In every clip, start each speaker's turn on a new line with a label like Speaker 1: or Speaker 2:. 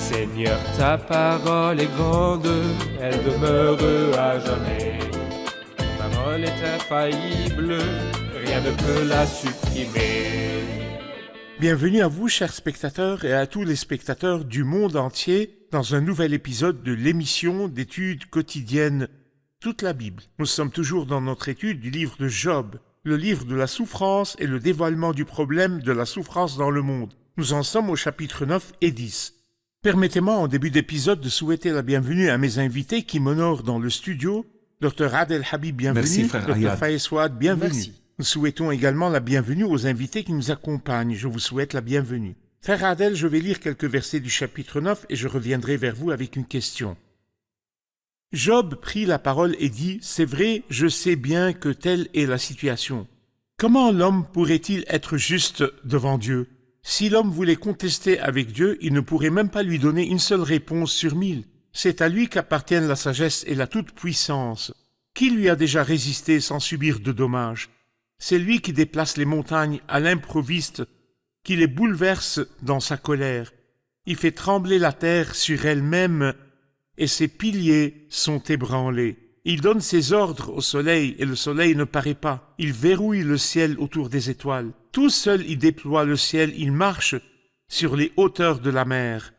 Speaker 1: Seigneur, ta parole est grande, elle demeure à jamais. Ta parole est infaillible, rien ne peut la supprimer.
Speaker 2: Bienvenue à vous, chers spectateurs, et à tous les spectateurs du monde entier dans un nouvel épisode de l'émission d'études quotidiennes Toute la Bible. Nous sommes toujours dans notre étude du livre de Job, le livre de la souffrance et le dévoilement du problème de la souffrance dans le monde. Nous en sommes au chapitre 9 et 10. Permettez-moi en début d'épisode de souhaiter la bienvenue à mes invités qui m'honorent dans le studio. Dr Adel Habib, bienvenue.
Speaker 3: Merci, frère
Speaker 2: Dr
Speaker 3: Ayad.
Speaker 2: Fayez Ouad, bienvenue.
Speaker 4: Merci.
Speaker 2: Nous souhaitons également la bienvenue aux invités qui nous accompagnent. Je vous souhaite la bienvenue. Frère Adel, je vais lire quelques versets du chapitre 9 et je reviendrai vers vous avec une question. Job prit la parole et dit « C'est vrai, je sais bien que telle est la situation. Comment l'homme pourrait-il être juste devant Dieu ? Si l'homme voulait contester avec Dieu, il ne pourrait même pas lui donner une seule réponse sur 1000. C'est à lui qu'appartiennent la sagesse et la toute-puissance. Qui lui a déjà résisté sans subir de dommages ? C'est lui qui déplace les montagnes à l'improviste, qui les bouleverse dans sa colère. Il fait trembler la terre sur elle-même et ses piliers sont ébranlés. Il donne ses ordres au soleil et le soleil ne paraît pas. Il verrouille le ciel autour des étoiles. Tout seul il déploie le ciel, il marche sur les hauteurs de la mer.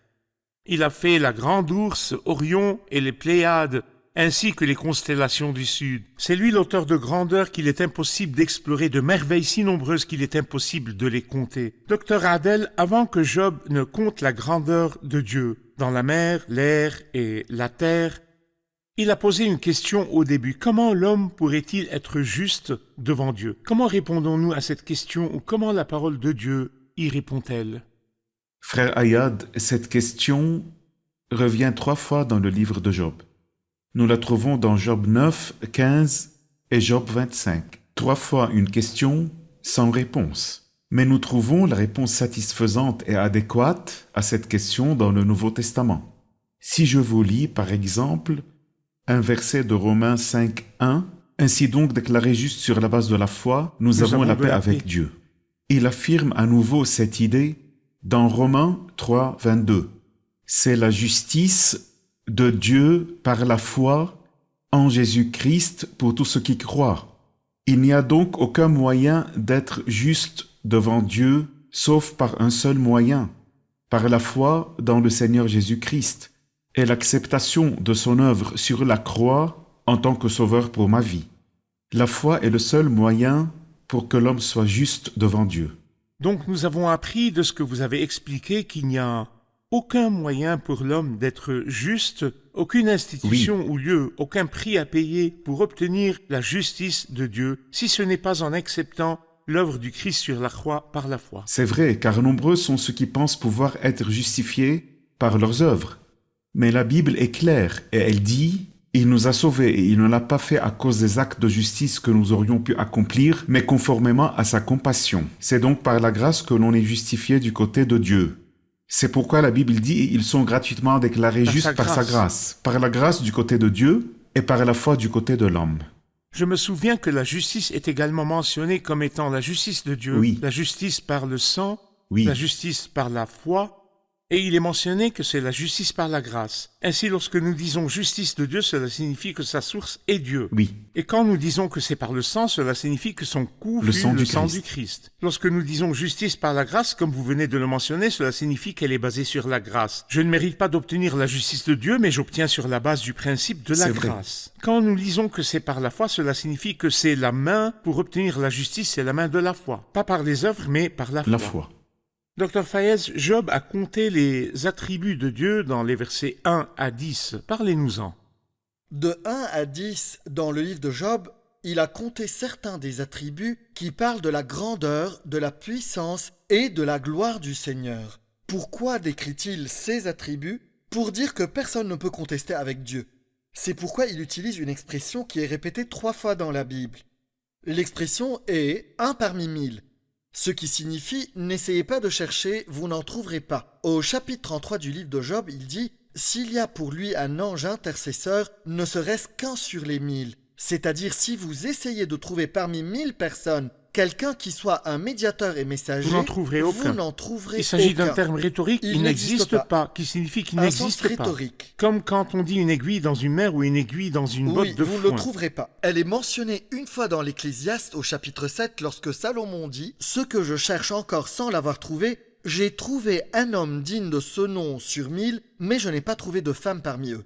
Speaker 2: Il a fait la grande ourse, Orion et les Pléiades, ainsi que les constellations du sud. C'est lui l'auteur de grandeur qu'il est impossible d'explorer, de merveilles si nombreuses qu'il est impossible de les compter. Docteur Adel, avant que Job ne compte la grandeur de Dieu, dans la mer, l'air et la terre, il a posé une question au début. Comment l'homme pourrait-il être juste devant Dieu ? Comment répondons-nous à cette question ou comment la parole de Dieu y répond-elle ?
Speaker 3: Frère Ayad, cette question revient 3 fois dans le livre de Job. Nous la trouvons dans Job 9, 15 et Job 25. 3 fois une question sans réponse. Mais nous trouvons la réponse satisfaisante et adéquate à cette question dans le Nouveau Testament. Si je vous lis, par exemple, un verset de Romains 5, 1, « Ainsi donc déclaré juste sur la base de la foi, nous avons la paix avec Dieu. » Il affirme à nouveau cette idée dans Romains 3, 22. C'est la justice de Dieu par la foi en Jésus-Christ pour tous ceux qui croient. Il n'y a donc aucun moyen d'être juste devant Dieu sauf par un seul moyen, par la foi dans le Seigneur Jésus-Christ et l'acceptation de son œuvre sur la croix en tant que sauveur pour ma vie. La foi est le seul moyen pour que l'homme soit juste devant Dieu.
Speaker 2: Donc nous avons appris de ce que vous avez expliqué qu'il n'y a aucun moyen pour l'homme d'être juste, aucune institution ou lieu, aucun prix à payer pour obtenir la justice de Dieu, si ce n'est pas en acceptant l'œuvre du Christ sur la croix par la foi.
Speaker 3: C'est vrai, car nombreux sont ceux qui pensent pouvoir être justifiés par leurs œuvres. Mais la Bible est claire et elle dit « Il nous a sauvés et il ne l'a pas fait à cause des actes de justice que nous aurions pu accomplir, mais conformément à sa compassion. C'est donc par la grâce que l'on est justifié du côté de Dieu. » C'est pourquoi la Bible dit « Ils sont gratuitement déclarés justes par sa grâce, par la grâce du côté de Dieu et par la foi du côté de l'homme. »
Speaker 2: Je me souviens que la justice est également mentionnée comme étant la justice de Dieu,
Speaker 3: Oui.
Speaker 2: la justice par le sang,
Speaker 3: Oui.
Speaker 2: la justice par la foi, et il est mentionné que c'est la justice par la grâce. Ainsi, lorsque nous disons justice de Dieu, cela signifie que sa source est Dieu.
Speaker 3: Oui.
Speaker 2: Et quand nous disons que c'est par le sang, cela signifie que son coup
Speaker 3: Le
Speaker 2: fut
Speaker 3: sang
Speaker 2: le
Speaker 3: du
Speaker 2: sang
Speaker 3: Christ.
Speaker 2: du Christ. Lorsque nous disons justice par la grâce, comme vous venez de le mentionner, cela signifie qu'elle est basée sur la grâce. Je ne mérite pas d'obtenir la justice de Dieu, mais j'obtiens sur la base du principe de la
Speaker 3: C'est vrai.
Speaker 2: grâce. Quand nous lisons que c'est par la foi, cela signifie que c'est la main pour obtenir la justice, c'est la main de la foi. Pas par les œuvres, mais par la foi.
Speaker 3: La foi.
Speaker 2: Dr Fayez, Job a compté les attributs de Dieu dans les versets 1 à 10. Parlez-nous-en.
Speaker 4: De 1 à 10, dans le livre de Job, il a compté certains des attributs qui parlent de la grandeur, de la puissance et de la gloire du Seigneur. Pourquoi décrit-il ces attributs ? Pour dire que personne ne peut contester avec Dieu. C'est pourquoi il utilise une expression qui est répétée 3 fois dans la Bible. L'expression est « un parmi 1000 ». Ce qui signifie « n'essayez pas de chercher, vous n'en trouverez pas ». Au chapitre 33 du livre de Job, il dit « S'il y a pour lui un ange intercesseur, ne serait-ce qu'un sur les 1000 ». C'est-à-dire si vous essayez de trouver parmi 1000 personnes quelqu'un qui soit un médiateur et messager,
Speaker 2: Vous n'en trouverez aucun.
Speaker 4: vous n'en trouverez
Speaker 2: Il s'agit d'un
Speaker 4: aucun.
Speaker 2: terme rhétorique
Speaker 4: Il
Speaker 2: qui
Speaker 4: n'existe
Speaker 2: n'existe
Speaker 4: pas.
Speaker 2: pas, qui signifie qu'il
Speaker 4: Un sens
Speaker 2: n'existe pas.
Speaker 4: rhétorique.
Speaker 2: Comme quand on dit une aiguille dans une mer ou une aiguille dans une
Speaker 4: Oui,
Speaker 2: botte de
Speaker 4: vous ne
Speaker 2: foin.
Speaker 4: le trouverez pas. Elle est mentionnée une fois dans l'Ecclésiaste au chapitre 7 lorsque Salomon dit « Ce que je cherche encore sans l'avoir trouvé, j'ai trouvé un homme digne de ce nom sur 1000, mais je n'ai pas trouvé de femme parmi eux. »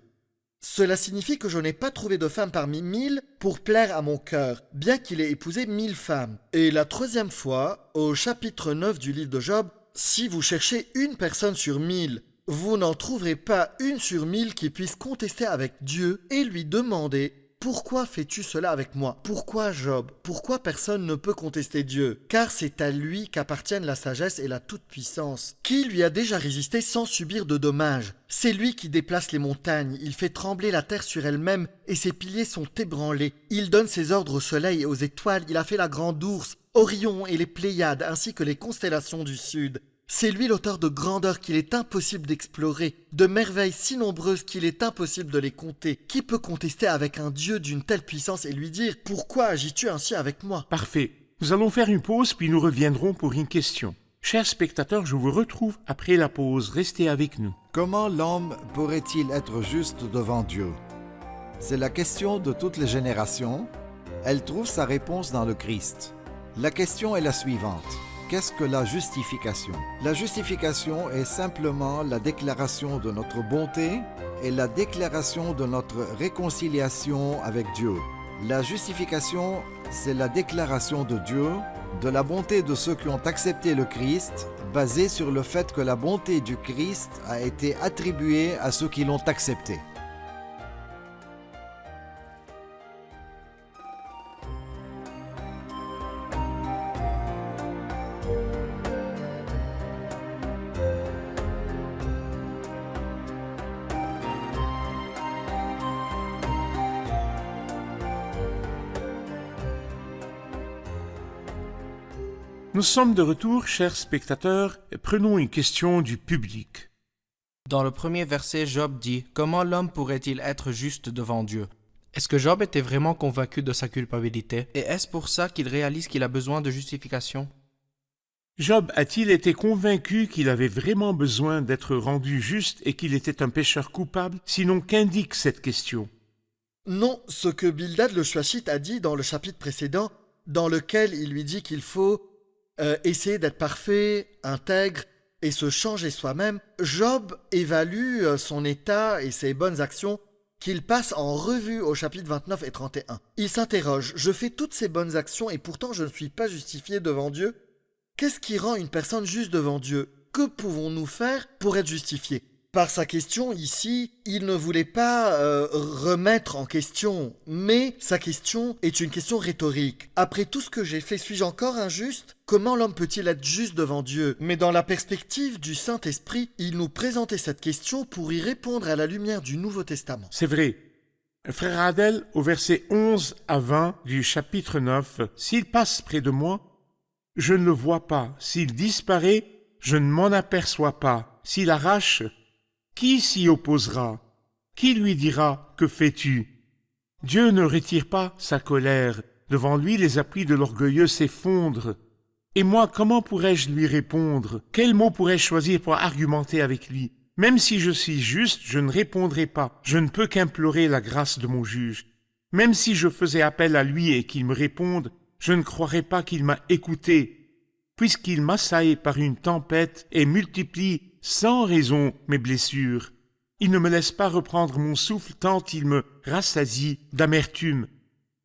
Speaker 4: Cela signifie que je n'ai pas trouvé de femme parmi 1000 pour plaire à mon cœur, bien qu'il ait épousé 1000 femmes. Et la troisième fois, au chapitre 9 du livre de Job, si vous cherchez une personne sur 1000, vous n'en trouverez pas une sur 1000 qui puisse contester avec Dieu et lui demander « Pourquoi fais-tu cela avec moi ? Pourquoi Job ? Pourquoi personne ne peut contester Dieu ? Car c'est à lui qu'appartiennent la sagesse et la toute-puissance, qui lui a déjà résisté sans subir de dommages. C'est lui qui déplace les montagnes, il fait trembler la terre sur elle-même et ses piliers sont ébranlés. Il donne ses ordres au soleil et aux étoiles, il a fait la grande ours, Orion et les Pléiades ainsi que les constellations du sud. C'est lui l'auteur de grandeurs qu'il est impossible d'explorer, de merveilles si nombreuses qu'il est impossible de les compter. Qui peut contester avec un Dieu d'une telle puissance et lui dire « Pourquoi agis-tu ainsi avec moi ?»
Speaker 2: Parfait. Nous allons faire une pause, puis nous reviendrons pour une question. Chers spectateurs, je vous retrouve après la pause. Restez avec nous.
Speaker 5: Comment l'homme pourrait-il être juste devant Dieu? C'est la question de toutes les générations. Elle trouve sa réponse dans le Christ. La question est la suivante. Qu'est-ce que la justification? La justification est simplement la déclaration de notre bonté et la déclaration de notre réconciliation avec Dieu. La justification, c'est la déclaration de Dieu, de la bonté de ceux qui ont accepté le Christ, basée sur le fait que la bonté du Christ a été attribuée à ceux qui l'ont accepté.
Speaker 2: Nous sommes de retour, chers spectateurs, et prenons une question du public.
Speaker 6: Dans le premier verset, Job dit « Comment l'homme pourrait-il être juste devant Dieu ?» Est-ce que Job était vraiment convaincu de sa culpabilité? Et est-ce pour ça qu'il réalise qu'il a besoin de justification?
Speaker 2: Job a-t-il été convaincu qu'il avait vraiment besoin d'être rendu juste et qu'il était un pécheur coupable? Sinon, qu'indique cette question?
Speaker 4: Non, ce que Bildad le Shuashite a dit dans le chapitre précédent, dans lequel il lui dit qu'il faut essayer d'être parfait, intègre et se changer soi-même, Job évalue son état et ses bonnes actions qu'il passe en revue au chapitre 29 et 31. Il s'interroge, je fais toutes ces bonnes actions et pourtant je ne suis pas justifié devant Dieu. Qu'est-ce qui rend une personne juste devant Dieu? Que pouvons-nous faire pour être justifiés? Par sa question ici, il ne voulait pas remettre en question, mais sa question est une question rhétorique. Après tout ce que j'ai fait, suis-je encore injuste? Comment l'homme peut-il être juste devant Dieu? Mais dans la perspective du Saint-Esprit, il nous présentait cette question pour y répondre à la lumière du Nouveau Testament.
Speaker 2: C'est vrai. Frère Adel, au verset 11 à 20 du chapitre 9, « S'il passe près de moi, je ne le vois pas. S'il disparaît, je ne m'en aperçois pas. S'il arrache, qui s'y opposera? Qui lui dira, que fais-tu? Dieu ne retire pas sa colère. Devant lui, les appuis de l'orgueilleux s'effondrent. Et moi, comment pourrais-je lui répondre? Quel mot pourrais-je choisir pour argumenter avec lui? Même si je suis juste, je ne répondrai pas. Je ne peux qu'implorer la grâce de mon juge. Même si je faisais appel à lui et qu'il me réponde, je ne croirais pas qu'il m'a écouté, puisqu'il m'assaille par une tempête et multiplie sans raison mes blessures. Il ne me laisse pas reprendre mon souffle tant il me rassasie d'amertume.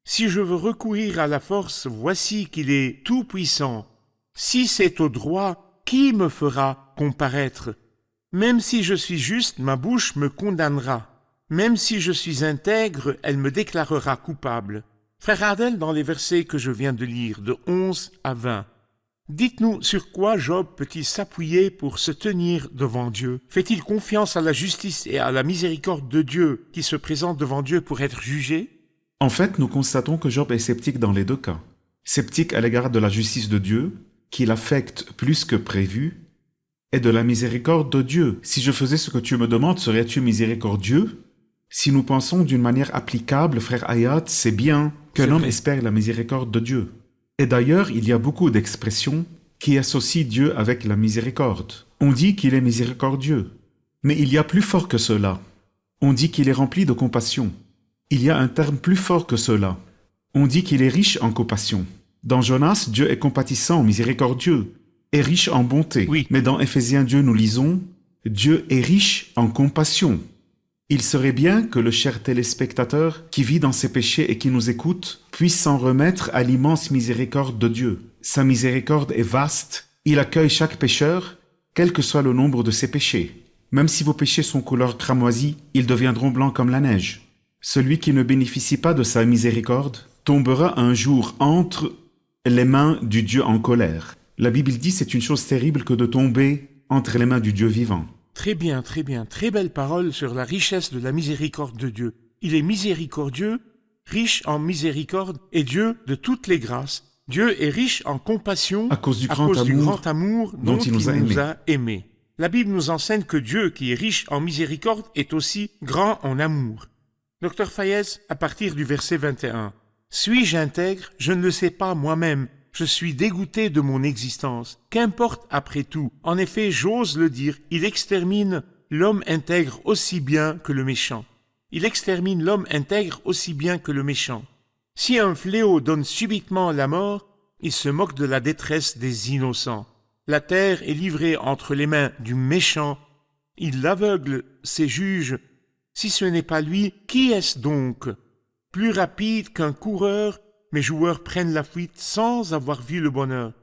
Speaker 2: Si je veux recourir à la force, voici qu'il est tout-puissant. Si c'est au droit, qui me fera comparaître? Même si je suis juste, ma bouche me condamnera. Même si je suis intègre, elle me déclarera coupable. Frère Adel, dans les versets que je viens de lire, de 11 à 20, dites-nous sur quoi Job peut-il s'appuyer pour se tenir devant Dieu? Fait-il confiance à la justice et à la miséricorde de Dieu qui se présente devant Dieu pour être jugé?
Speaker 3: En fait, nous constatons que Job est sceptique dans les deux cas. Sceptique à l'égard de la justice de Dieu, qui l'affecte plus que prévu, et de la miséricorde de Dieu. Si je faisais ce que tu me demandes, serais-tu miséricordieux? Si nous pensons d'une manière applicable, frère Ayad, c'est bien qu'un homme espère la miséricorde de Dieu. Et d'ailleurs, il y a beaucoup d'expressions qui associent Dieu avec la miséricorde. On dit qu'il est miséricordieux. Mais il y a plus fort que cela. On dit qu'il est rempli de compassion. Il y a un terme plus fort que cela. On dit qu'il est riche en compassion. Dans Jonas, Dieu est compatissant, miséricordieux, et riche en bonté.
Speaker 2: Oui.
Speaker 3: Mais dans Éphésiens 2, nous lisons « Dieu est riche en compassion ». Il serait bien que le cher téléspectateur qui vit dans ses péchés et qui nous écoute puisse s'en remettre à l'immense miséricorde de Dieu. Sa miséricorde est vaste, il accueille chaque pécheur, quel que soit le nombre de ses péchés. Même si vos péchés sont couleur cramoisie, ils deviendront blancs comme la neige. Celui qui ne bénéficie pas de sa miséricorde tombera un jour entre les mains du Dieu en colère. La Bible dit c'est une chose terrible que de tomber entre les mains du Dieu vivant.
Speaker 2: Très bien, très belle parole sur la richesse de la miséricorde de Dieu. Il est miséricordieux, riche en miséricorde, et Dieu de toutes les grâces. Dieu est riche en compassion
Speaker 3: À cause du grand
Speaker 2: amour dont il nous a aimés. La Bible nous enseigne que Dieu, qui est riche en miséricorde, est aussi grand en amour. Docteur Fayez, à partir du verset 21. « Suis-je intègre? Je ne le sais pas moi-même. Je suis dégoûté de mon existence. Qu'importe après tout. En effet, j'ose le dire, il extermine l'homme intègre aussi bien que le méchant. Il extermine l'homme intègre aussi bien que le méchant. Si un fléau donne subitement la mort, il se moque de la détresse des innocents. La terre est livrée entre les mains du méchant. Il l'aveugle, ses juges. Si ce n'est pas lui, qui est-ce donc? Plus rapide qu'un coureur, mes joueurs prennent la fuite sans avoir vu le bonheur.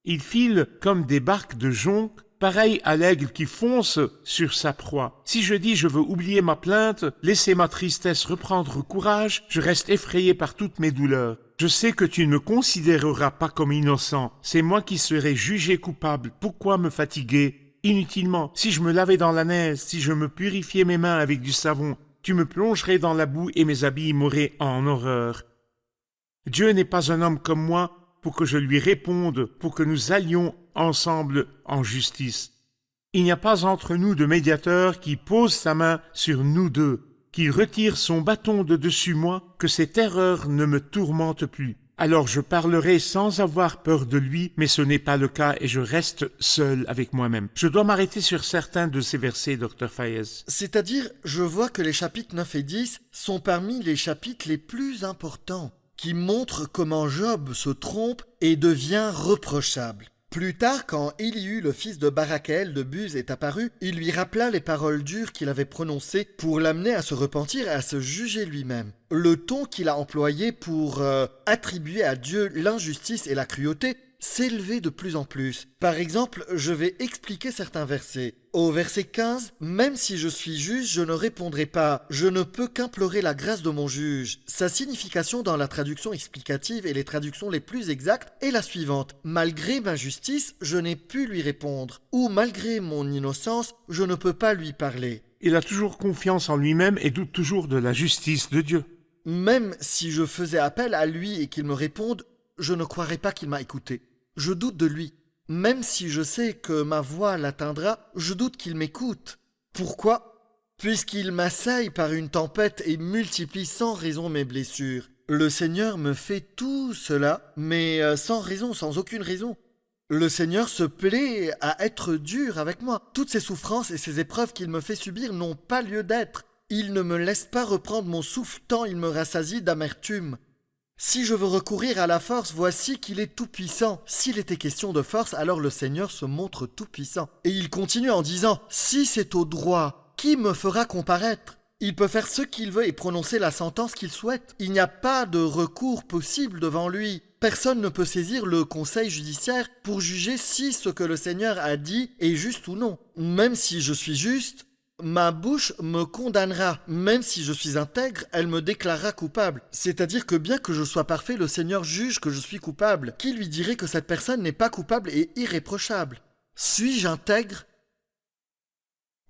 Speaker 2: Ils filent comme des barques de jonc, pareils à l'aigle qui fonce sur sa proie. Si je dis je veux oublier ma plainte, laisser ma tristesse reprendre courage, je reste effrayé par toutes mes douleurs. Je sais que tu ne me considéreras pas comme innocent. C'est moi qui serai jugé coupable. Pourquoi me fatiguer inutilement? Si je me lavais dans la neige, si je me purifiais mes mains avec du savon, tu me plongerais dans la boue et mes habits m'auraient en horreur. Dieu n'est pas un homme comme moi pour que je lui réponde, pour que nous allions ensemble en justice. Il n'y a pas entre nous de médiateur qui pose sa main sur nous deux, qui retire son bâton de dessus moi, que cette erreur ne me tourmente plus. Alors je parlerai sans avoir peur de lui, mais ce n'est pas le cas et je reste seul avec moi-même. Je dois m'arrêter sur certains de ces versets, Dr. Fayez.
Speaker 4: C'est-à-dire, je vois que les chapitres 9 et 10 sont parmi les chapitres les plus importants, qui montrent comment Job se trompe et devient reprochable. Plus tard, quand Élihu, le fils de Barakel de Buz, est apparu, il lui rappela les paroles dures qu'il avait prononcées pour l'amener à se repentir et à se juger lui-même. Le ton qu'il a employé pour attribuer à Dieu l'injustice et la cruauté s'élevait de plus en plus. Par exemple, je vais expliquer certains versets. Au verset 15, « Même si je suis juge, je ne répondrai pas. Je ne peux qu'implorer la grâce de mon juge. » Sa signification dans la traduction explicative et les traductions les plus exactes est la suivante. « Malgré ma justice, je n'ai pu lui répondre. » Ou « Malgré mon innocence, je ne peux pas lui parler. »
Speaker 2: Il a toujours confiance en lui-même et doute toujours de la justice de Dieu.
Speaker 4: Même si je faisais appel à lui et qu'il me réponde, je ne croirais pas qu'il m'a écouté. Je doute de lui. Même si je sais que ma voix l'atteindra, je doute qu'il m'écoute. Pourquoi? Puisqu'il m'assaille par une tempête et multiplie sans raison mes blessures. Le Seigneur me fait tout cela, mais sans raison, sans aucune raison. Le Seigneur se plaît à être dur avec moi. Toutes ces souffrances et ces épreuves qu'il me fait subir n'ont pas lieu d'être. Il ne me laisse pas reprendre mon souffle tant il me rassasie d'amertume. Si je veux recourir à la force, voici qu'il est tout-puissant. S'il était question de force, alors le Seigneur se montre tout-puissant. Et il continue en disant, « Si c'est au droit, qui me fera comparaître ?» Il peut faire ce qu'il veut et prononcer la sentence qu'il souhaite. Il n'y a pas de recours possible devant lui. Personne ne peut saisir le conseil judiciaire pour juger si ce que le Seigneur a dit est juste ou non. Même si je suis juste, ma bouche me condamnera. Même si je suis intègre, elle me déclarera coupable. C'est-à-dire que bien que je sois parfait, le Seigneur juge que je suis coupable. Qui lui dirait que cette personne n'est pas coupable et irréprochable? Suis-je intègre?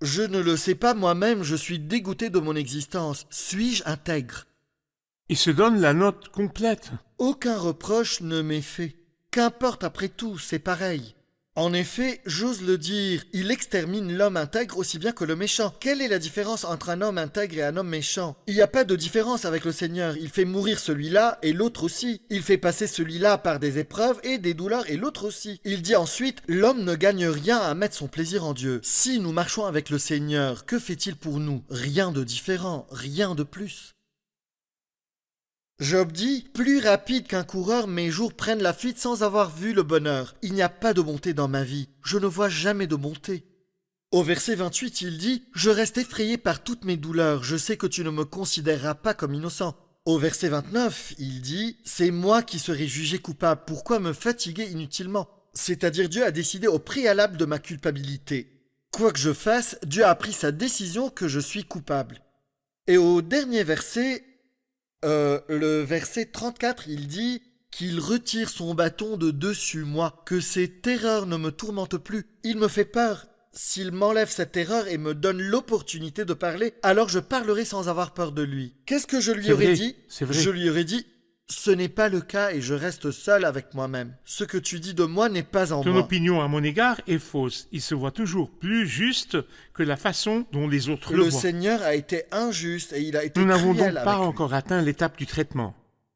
Speaker 4: Je ne le sais pas moi-même, je suis dégoûté de mon existence. Suis-je intègre?
Speaker 2: Il se donne la note complète.
Speaker 4: Aucun reproche ne m'est fait. Qu'importe après tout, c'est pareil. En effet, j'ose le dire, il extermine l'homme intègre aussi bien que le méchant. Quelle est la différence entre un homme intègre et un homme méchant? Il n'y a pas de différence avec le Seigneur. Il fait mourir celui-là et l'autre aussi. Il fait passer celui-là par des épreuves et des douleurs et l'autre aussi. Il dit ensuite, l'homme ne gagne rien à mettre son plaisir en Dieu. Si nous marchons avec le Seigneur, que fait-il pour nous? Rien de différent, rien de plus. Job dit, plus rapide qu'un coureur, mes jours prennent la fuite sans avoir vu le bonheur. Il n'y a pas de bonté dans ma vie. Je ne vois jamais de bonté. Au verset 28, il dit, je reste effrayé par toutes mes douleurs. Je sais que tu ne me considéreras pas comme innocent. Au verset 29, il dit, c'est moi qui serai jugé coupable. Pourquoi me fatiguer inutilement? C'est-à-dire Dieu a décidé au préalable de ma culpabilité. Quoi que je fasse, Dieu a pris sa décision que je suis coupable. Et au dernier verset, le verset 34, il dit qu'il retire son bâton de dessus moi, que ses terreurs ne me tourmentent plus. Il me fait peur. S'il m'enlève cette terreur et me donne l'opportunité de parler, alors je parlerai sans avoir peur de lui. Qu'est-ce que je lui
Speaker 2: C'est
Speaker 4: aurais
Speaker 2: vrai,
Speaker 4: dit?
Speaker 2: c'est vrai.
Speaker 4: Je lui aurais dit, ce n'est pas le cas et je reste seul avec moi-même. Ce que tu dis de moi n'est pas en
Speaker 2: Ton
Speaker 4: moi.
Speaker 2: opinion à mon égard est fausse. Il se voit toujours plus juste que la façon dont les autres le
Speaker 4: Le
Speaker 2: voient.
Speaker 4: Seigneur a été injuste et il a été
Speaker 2: Nous n'avons
Speaker 4: cruel
Speaker 2: donc pas
Speaker 4: avec lui.
Speaker 2: encore atteint l'étape du traitement.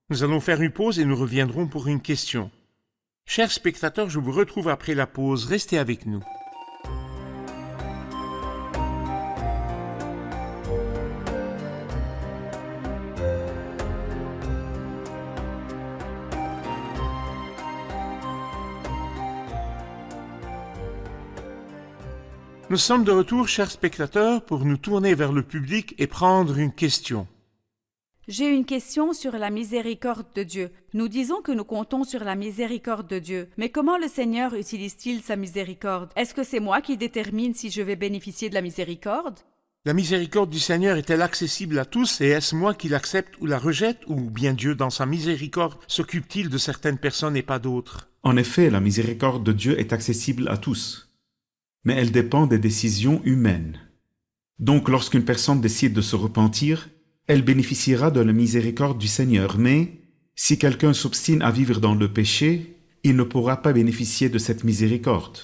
Speaker 2: Nous allons faire une pause et nous reviendrons pour une question. Chers spectateurs, je vous retrouve après la pause. Restez avec nous. Nous sommes de retour, chers spectateurs, pour nous tourner vers le public et prendre une question.
Speaker 7: J'ai une question sur la miséricorde de Dieu. Nous disons que nous comptons sur la miséricorde de Dieu. Mais comment le Seigneur utilise-t-il sa miséricorde? Est-ce que c'est moi qui détermine si je vais bénéficier de la miséricorde?
Speaker 2: La miséricorde du Seigneur est-elle accessible à tous et est-ce moi qui l'accepte ou la rejette ou bien Dieu, dans sa miséricorde, s'occupe-t-il de certaines personnes et pas d'autres?
Speaker 3: En effet, la miséricorde de Dieu est accessible à tous, mais elle dépend des décisions humaines. Donc lorsqu'une personne décide de se repentir, elle bénéficiera de la miséricorde du Seigneur, mais si quelqu'un s'obstine à vivre dans le péché, il ne pourra pas bénéficier de cette miséricorde.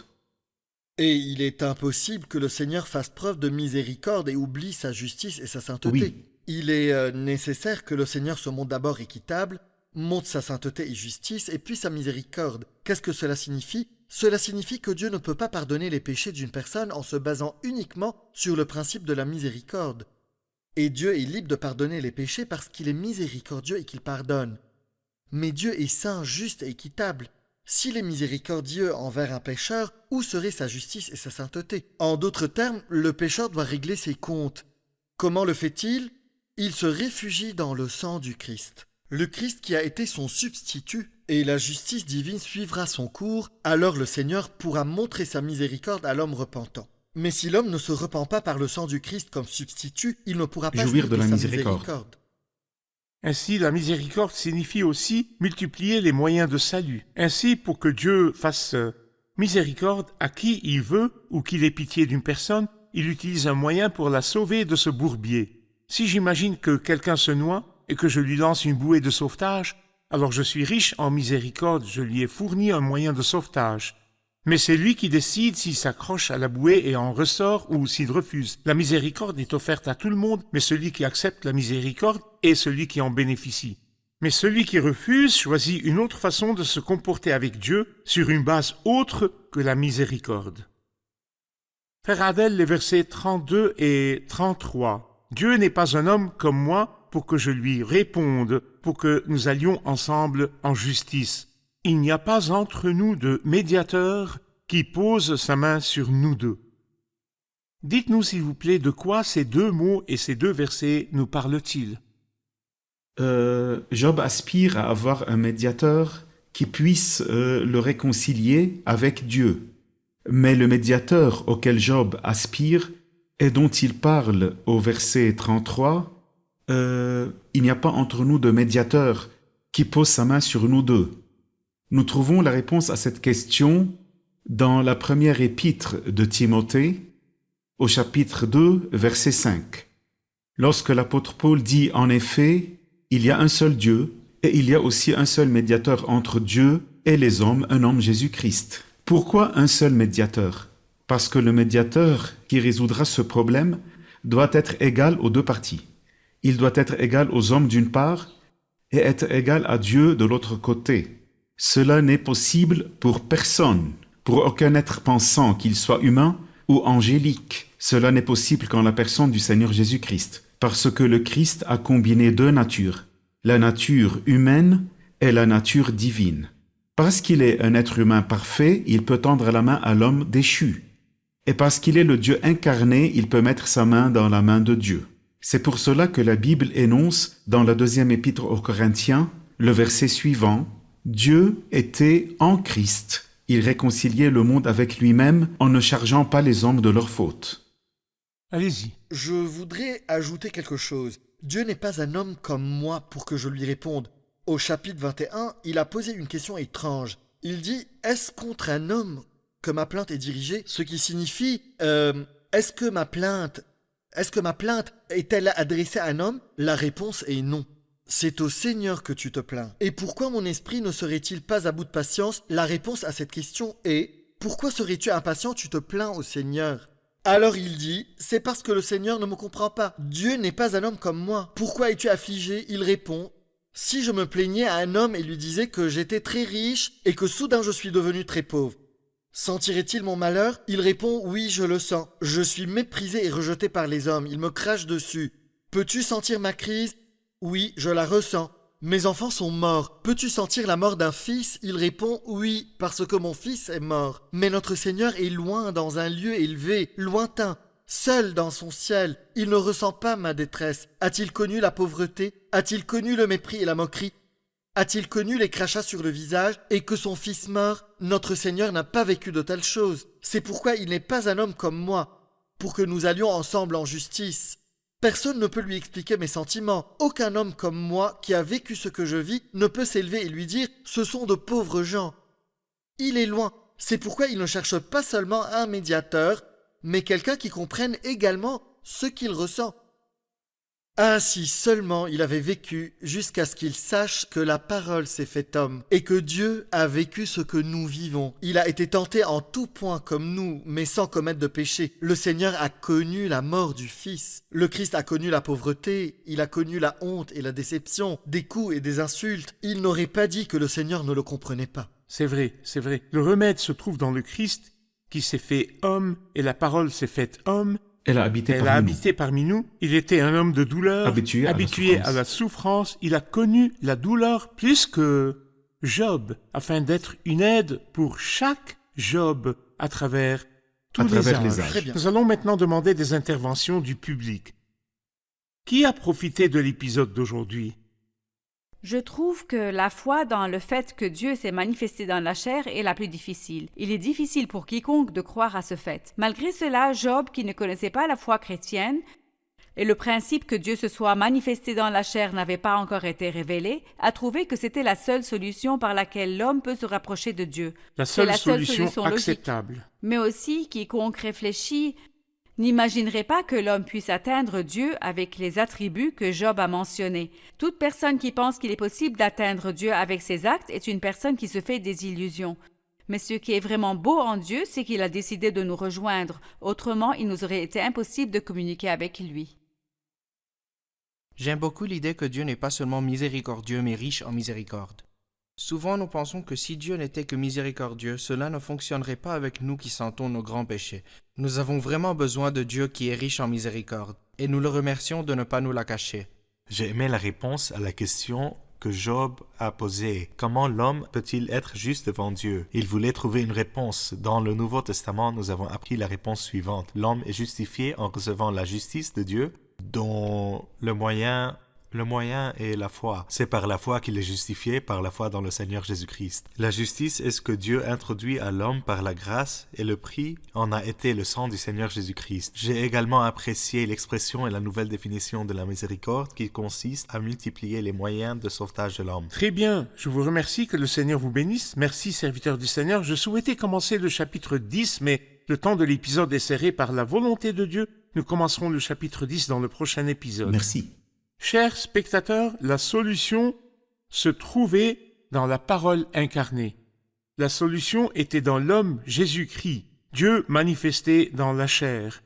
Speaker 4: Et il est impossible que le Seigneur fasse preuve de miséricorde et oublie sa justice et sa sainteté.
Speaker 3: Oui.
Speaker 4: Il est nécessaire que le Seigneur se montre d'abord équitable, montre sa sainteté et justice, et puis sa miséricorde. Qu'est-ce que cela signifie? Cela signifie que Dieu ne peut pas pardonner les péchés d'une personne en se basant uniquement sur le principe de la miséricorde. Et Dieu est libre de pardonner les péchés parce qu'il est miséricordieux et qu'il pardonne. Mais Dieu est saint, juste et équitable. S'il est miséricordieux envers un pécheur, où serait sa justice et sa sainteté? En d'autres termes, le pécheur doit régler ses comptes. Comment le fait-il? Il se réfugie dans le sang du Christ. Le Christ qui a été son substitut, et la justice divine suivra son cours, alors le Seigneur pourra montrer sa miséricorde à l'homme repentant. Mais si l'homme ne se repent pas par le sang du Christ comme substitut, il ne pourra pas
Speaker 3: Jouir de la
Speaker 4: sa
Speaker 3: miséricorde.
Speaker 2: Ainsi, la miséricorde signifie aussi multiplier les moyens de salut. Ainsi, pour que Dieu fasse miséricorde à qui il veut ou qu'il ait pitié d'une personne, il utilise un moyen pour la sauver de ce bourbier. Si j'imagine que quelqu'un se noie et que je lui lance une bouée de sauvetage, alors je suis riche en miséricorde, je lui ai fourni un moyen de sauvetage. Mais c'est lui qui décide s'il s'accroche à la bouée et en ressort ou s'il refuse. La miséricorde est offerte à tout le monde, mais celui qui accepte la miséricorde est celui qui en bénéficie. Mais celui qui refuse choisit une autre façon de se comporter avec Dieu sur une base autre que la miséricorde. Frère Adèle, les versets 32 et 33. Dieu n'est pas un homme comme moi pour que je lui réponde, pour que nous allions ensemble en justice. Il n'y a pas entre nous de médiateur qui pose sa main sur nous deux. Dites-nous s'il vous plaît de quoi ces deux mots et ces deux versets nous parlent-ils?
Speaker 3: Job aspire à avoir un médiateur qui puisse le réconcilier avec Dieu. Mais le médiateur auquel Job aspire et dont il parle au verset 33, il n'y a pas entre nous de médiateur qui pose sa main sur nous deux. Nous trouvons la réponse à cette question dans la première épître de Timothée, au chapitre 2, verset 5. Lorsque l'apôtre Paul dit « En effet, il y a un seul Dieu, et il y a aussi un seul médiateur entre Dieu et les hommes, un homme Jésus-Christ. » Pourquoi un seul médiateur? Parce que le médiateur qui résoudra ce problème doit être égal aux deux parties. Il doit être égal aux hommes d'une part et être égal à Dieu de l'autre côté. Cela n'est possible pour personne, pour aucun être pensant, qu'il soit humain ou angélique. Cela n'est possible qu'en la personne du Seigneur Jésus-Christ, parce que le Christ a combiné deux natures, la nature humaine et la nature divine. Parce qu'il est un être humain parfait, il peut tendre la main à l'homme déchu. Et parce qu'il est le Dieu incarné, il peut mettre sa main dans la main de Dieu. C'est pour cela que la Bible énonce dans la deuxième épître aux Corinthiens, le verset suivant, « Dieu était en Christ. Il réconciliait le monde avec lui-même en ne chargeant pas les hommes de leurs fautes. »
Speaker 2: Allez-y.
Speaker 4: Je voudrais ajouter quelque chose. Dieu n'est pas un homme comme moi pour que je lui réponde. Au chapitre 21, il a posé une question étrange. Il dit « Est-ce contre un homme que ma plainte est dirigée ?» Ce qui signifie est-ce que ma plainte est-elle adressée à un homme? La réponse est non. C'est au Seigneur que tu te plains. Et pourquoi mon esprit ne serait-il pas à bout de patience? La réponse à cette question est pourquoi serais-tu impatient? Tu te plains au Seigneur. Alors il dit, c'est parce que le Seigneur ne me comprend pas. Dieu n'est pas un homme comme moi. Pourquoi es-tu affligé? Il répond, si je me plaignais à un homme et lui disais que j'étais très riche et que soudain je suis devenu très pauvre, sentirait-il mon malheur? Il répond, oui, je le sens. Je suis méprisé et rejeté par les hommes. Ils me crachent dessus. Peux-tu sentir ma crise? Oui, je la ressens. Mes enfants sont morts. Peux-tu sentir la mort d'un fils? Il répond, oui, parce que mon fils est mort. Mais notre Seigneur est loin dans un lieu élevé, lointain, seul dans son ciel. Il ne ressent pas ma détresse. A-t-il connu la pauvreté? A-t-il connu le mépris et la moquerie? A-t-il connu les crachats sur le visage et que son fils meurt? Notre Seigneur n'a pas vécu de telles choses. C'est pourquoi il n'est pas un homme comme moi, pour que nous allions ensemble en justice. Personne ne peut lui expliquer mes sentiments. Aucun homme comme moi qui a vécu ce que je vis ne peut s'élever et lui dire « ce sont de pauvres gens ». Il est loin. C'est pourquoi il ne cherche pas seulement un médiateur, mais quelqu'un qui comprenne également ce qu'il ressent. Ainsi seulement il avait vécu jusqu'à ce qu'il sache que la parole s'est faite homme et que Dieu a vécu ce que nous vivons. Il a été tenté en tout point comme nous, mais sans commettre de péché. Le Seigneur a connu la mort du Fils. Le Christ a connu la pauvreté, il a connu la honte et la déception, des coups et des insultes. Il n'aurait pas dit que le Seigneur ne le comprenait pas.
Speaker 2: C'est vrai, c'est vrai. Le remède se trouve dans le Christ qui s'est fait homme et la parole s'est faite homme.
Speaker 3: Elle a habité
Speaker 2: Elle a habité parmi nous. Il était un homme de douleur,
Speaker 3: Habitué
Speaker 2: à la souffrance. Il a connu la douleur plus que Job, afin d'être une aide pour chaque Job à travers tous les âges.
Speaker 4: Très bien.
Speaker 2: Nous allons maintenant demander des interventions du public. Qui a profité de l'épisode d'aujourd'hui?
Speaker 7: Je trouve que la foi dans le fait que Dieu s'est manifesté dans la chair est la plus difficile. Il est difficile pour quiconque de croire à ce fait. Malgré cela, Job, qui ne connaissait pas la foi chrétienne, et le principe que Dieu se soit manifesté dans la chair n'avait pas encore été révélé, a trouvé que c'était la seule solution par laquelle l'homme peut se rapprocher de Dieu.
Speaker 2: La seule solution acceptable.
Speaker 7: Logique. Mais aussi, quiconque réfléchit n'imaginerait pas que l'homme puisse atteindre Dieu avec les attributs que Job a mentionnés. Toute personne qui pense qu'il est possible d'atteindre Dieu avec ses actes est une personne qui se fait des illusions. Mais ce qui est vraiment beau en Dieu, c'est qu'il a décidé de nous rejoindre. Autrement, il nous aurait été impossible de communiquer avec lui.
Speaker 6: J'aime beaucoup l'idée que Dieu n'est pas seulement miséricordieux, mais riche en miséricorde. Souvent, nous pensons que si Dieu n'était que miséricordieux, cela ne fonctionnerait pas avec nous qui sentons nos grands péchés. Nous avons vraiment besoin de Dieu qui est riche en miséricorde, et nous le remercions de ne pas nous la cacher.
Speaker 8: J'ai aimé la réponse à la question que Job a posée. Comment l'homme peut-il être juste devant Dieu? Il voulait trouver une réponse. Dans le Nouveau Testament, nous avons appris la réponse suivante. L'homme est justifié en recevant la justice de Dieu, dont le moyen est la foi. C'est par la foi qu'il est justifié, par la foi dans le Seigneur Jésus-Christ. La justice est ce que Dieu introduit à l'homme par la grâce, et le prix en a été le sang du Seigneur Jésus-Christ. J'ai également apprécié l'expression et la nouvelle définition de la miséricorde qui consiste à multiplier les moyens de sauvetage de l'homme.
Speaker 2: Très bien, je vous remercie, que le Seigneur vous bénisse. Merci, serviteur du Seigneur. Je souhaitais commencer le chapitre 10, mais le temps de l'épisode est serré par la volonté de Dieu. Nous commencerons le chapitre 10 dans le prochain épisode.
Speaker 3: Merci.
Speaker 2: Chers spectateurs, la solution se trouvait dans la parole incarnée. La solution était dans l'homme Jésus-Christ, Dieu manifesté dans la chair.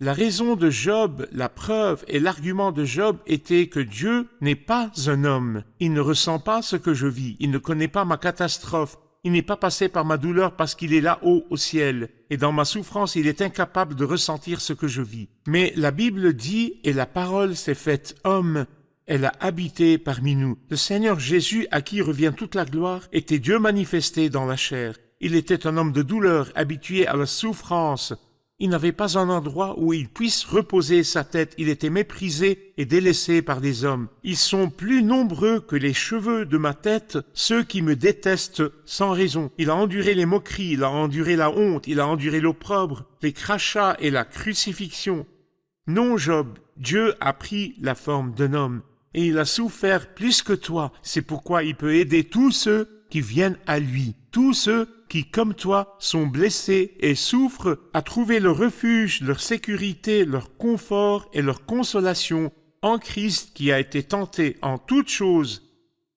Speaker 2: La raison de Job, la preuve et l'argument de Job était que Dieu n'est pas un homme. Il ne ressent pas ce que je vis, il ne connaît pas ma catastrophe, il n'est pas passé par ma douleur parce qu'il est là-haut au ciel. Et dans ma souffrance, il est incapable de ressentir ce que je vis. Mais la Bible dit, et la parole s'est faite homme, elle a habité parmi nous. Le Seigneur Jésus, à qui revient toute la gloire, était Dieu manifesté dans la chair. Il était un homme de douleur, habitué à la souffrance. Il n'avait pas un endroit où il puisse reposer sa tête. Il était méprisé et délaissé par des hommes. Ils sont plus nombreux que les cheveux de ma tête, ceux qui me détestent sans raison. Il a enduré les moqueries, il a enduré la honte, il a enduré l'opprobre, les crachats et la crucifixion. Non, Job, Dieu a pris la forme d'un homme et il a souffert plus que toi. C'est pourquoi il peut aider tous ceux qui viennent à lui, tous ceux qui, comme toi, sont blessés et souffrent, à trouver leur refuge, leur sécurité, leur confort et leur consolation en Christ qui a été tenté en toutes choses,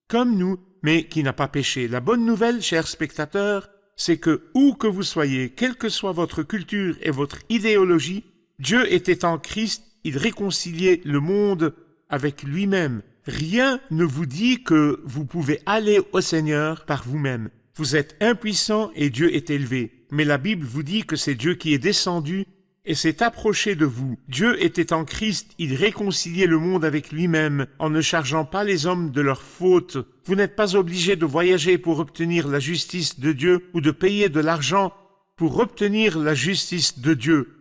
Speaker 2: comme nous, mais qui n'a pas péché. La bonne nouvelle, chers spectateurs, c'est que où que vous soyez, quelle que soit votre culture et votre idéologie, Dieu était en Christ, il réconciliait le monde avec lui-même. Rien ne vous dit que vous pouvez aller au Seigneur par vous-même. Vous êtes impuissant et Dieu est élevé. Mais la Bible vous dit que c'est Dieu qui est descendu et s'est approché de vous. Dieu était en Christ, il réconciliait le monde avec lui-même en ne chargeant pas les hommes de leurs fautes. Vous n'êtes pas obligé de voyager pour obtenir la justice de Dieu ou de payer de l'argent pour obtenir la justice de Dieu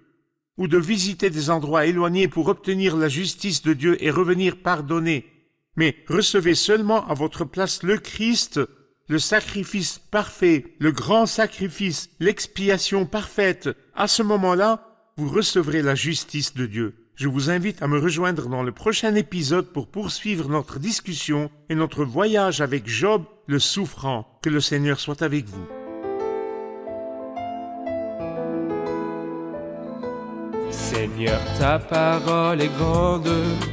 Speaker 2: ou de visiter des endroits éloignés pour obtenir la justice de Dieu et revenir pardonner. Mais recevez seulement à votre place le Christ, le sacrifice parfait, le grand sacrifice, l'expiation parfaite. À ce moment-là, vous recevrez la justice de Dieu. Je vous invite à me rejoindre dans le prochain épisode pour poursuivre notre discussion et notre voyage avec Job le souffrant. Que le Seigneur soit avec vous.
Speaker 1: Seigneur, ta parole est grande,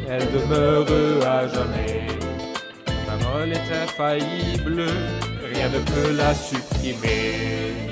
Speaker 1: elle demeure à jamais. Ta parole est infaillible, rien ne peut la supprimer.